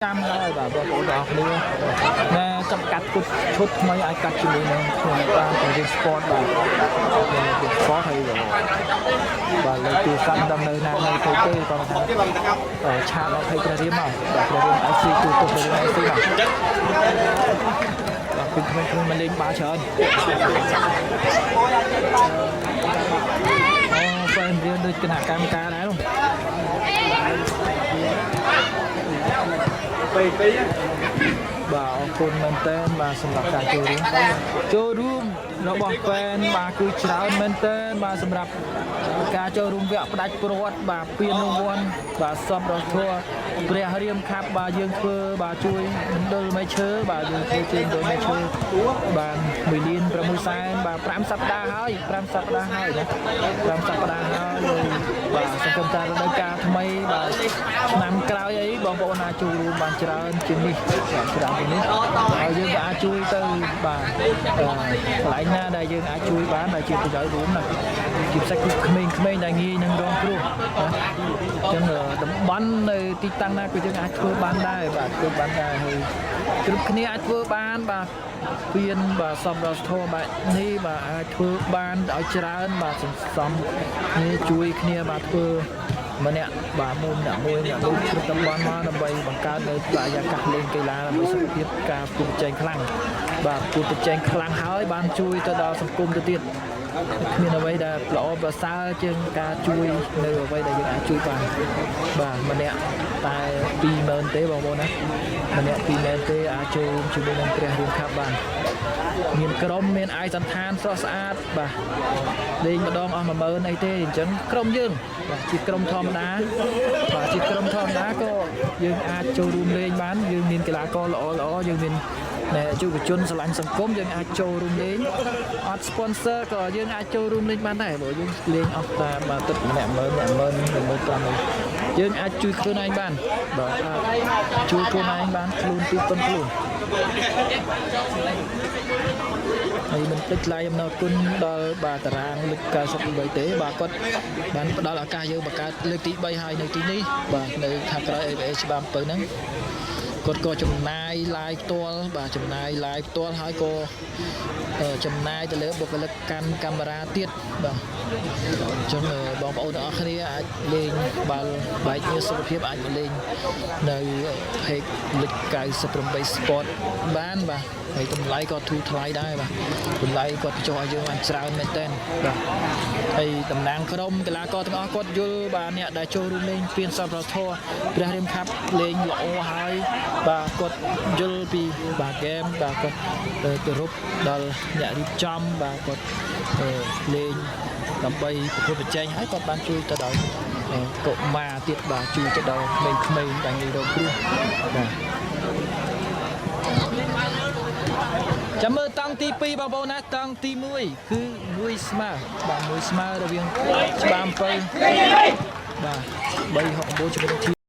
ចាំហើយបាទបងប្អូនទាំងអស់គ្នាណាចាំកាត់គុតឈុតថ្មីអាចកាត់ជាមួយនឹងខ្ញុំបានទៅរៀន sport បាទរៀន sport ហើយបាទលើទូរស័ព្ទដឹងនៅណានៅទៅទេគាត់ថាឆាតដល់ភ័យព្រះរាមមកបាទព្រះរាម IC ទូទុកព្រះរាម IC មកបាទពីក្មេងៗមកលេងបាល់ច្រើនហ្វេនរៀនដូចគណៈកម្មការដែរនោះបាទអរគុណមែនតើបាទសម្រាប់ការចូលរួមរបស់ហ្វេនបាទគឺច្រើនមែនតើបាទសម្រាប់ការចូលរួមវគ្គផ្ដាច់ព្រាត់បាទពានរង្វាន់បាទសពរដ្ឋធម៌ព្រះរាមខាប់បាទយើងធ្វើបាទជួយមណ្ឌលមេឈើបាទយើងធ្វើជាមណ្ឌលមេឈើបាទ1លាន6សែនបាទ5សប្តាហ៍ហើយ5សប្តាហ៍ហើយណា5សប្តាហ៍ហើយបាទសង្គមតារដូវកាលថ្មីបាទឆ្នាំក្រោយអីបងប្អូនអាចចូលរួមបានច្រើនជាងនេះច្រើនជាងនេះហើយយើងក៏អាចជួយទៅបាទកន្លែងណាដែលយើងអាចជួយបានដែលជាប្រយោជន៍រួមណាជាពិសេសគឺក្មេងៗដែលងាយនឹងរងគ្រោះណាអញ្ចឹងតំបន់នៅទីតាំងណាក៏យើងអាចធ្វើបានដែរបាទធ្វើបានដែរហើយគ្រប់គ្នាអាចធ្វើបានបាទពៀនបាទសំរដ្ឋធម៌បែបនេះបាទអាចធ្វើបានឲ្យច្រើនបាទសន្សំគ្នាជួយគ្នាបាទធ្វើម្នាក់បាទមួយម្នាក់មួយគ្រប់តំបន់មកដើម្បីបង្កើតនៅបរិយាកាសលេងកីឡាដើម្បីសុខភាពការប្រកួតប្រជែងខ្លាំងបាទប្រកួតប្រជែងខ្លាំងហើយបានជួយទៅដល់សង្គមទៅទៀតគ្មានអ្វីដែលល្អប្រសើរជាងការជួយនៅអ្វីដែលយើងអាចជួយបានបាទម្នាក់តែ20000ទេបងប្អូនណាម្នាក់20000ទេអាចចូលជាមួយនឹងព្រះរាមខាប់បានមានក្រុមមានអាយសន្តានស្រស់ស្អាតបាទលេងម្ដងអស់10000អីទេអញ្ចឹងក្រុមយើងបាទជាក្រុមធម្មតាបាទជាក្រុមធម្មតាក៏យើងអាចចូលរួមលេងបានយើងមានកីឡាករល្អយើងមានយុវជនស្រឡាញ់សង្គមយើងអាចចូលរួមលេងអត់ sponsor ក៏យើងអាចចូលរួមលេងបានដែរបើយើងលេងអស់តែបាទទឹកម្នាក់10000យើងអាចជួយខ្លួនឯងបានបាទជួយខ្លួនឯងបានខ្លួនពីប៉ុនខ្លួនហើយមិនតិចថ្លៃអំណរគុណដល់បាទតារាងលើក93ទេបាទគាត់បានផ្ដល់ឱកាសយើងបង្កើតលើកទី3ហើយនៅទីនេះបាទនៅខាងក្រៅ AVA ច្បារអំពៅហ្នឹងគាត់ក៏ចំណាយ live ផ្ទាល់បាទចំណាយ live ផ្ទាល់ហើយក៏ចំណាយទៅលើបុគ្គលិកកាន់កាមេរ៉ាទៀតបាទអញ្ចឹងបងប្អូនទាំងអស់គ្នាអាចលេងបាល់បែកញើសសុខភាពអាចមកលេងនៅ page លេខ98 sport បានបាទហើយតម្លៃក៏ធូរថ្លៃដែរបាទតម្លៃគាត់ចុះឲ្យយើងបានច្រើនមែនទែនបាទហើយតំណាងក្រុមកីឡាករទាំងអស់គាត់យល់បាទអ្នកដែលចូលរួមលេងពានសប្បុរសធម៌ព្រះរាមខាប់លេងល្អហើយបាទគាត់យល់ពីបាទហ្គេមបាទគាត់គោរពដល់អ្នករៀបចំបាទគាត់លេងដើម្បីប្រកួតប្រជែងហើយគាត់បានជួយទៅដល់កុមារទៀតបាទជួយទៅដល់ក្មេងៗដែលងាយរងគ្រោះបាទចាំមើលតង់ទី2បងប្អូនណាតង់ទី1គឺ1ស្មើបាទ1ស្មើរវាងច្បារអំពៅបាទ369ជាមួយនឹង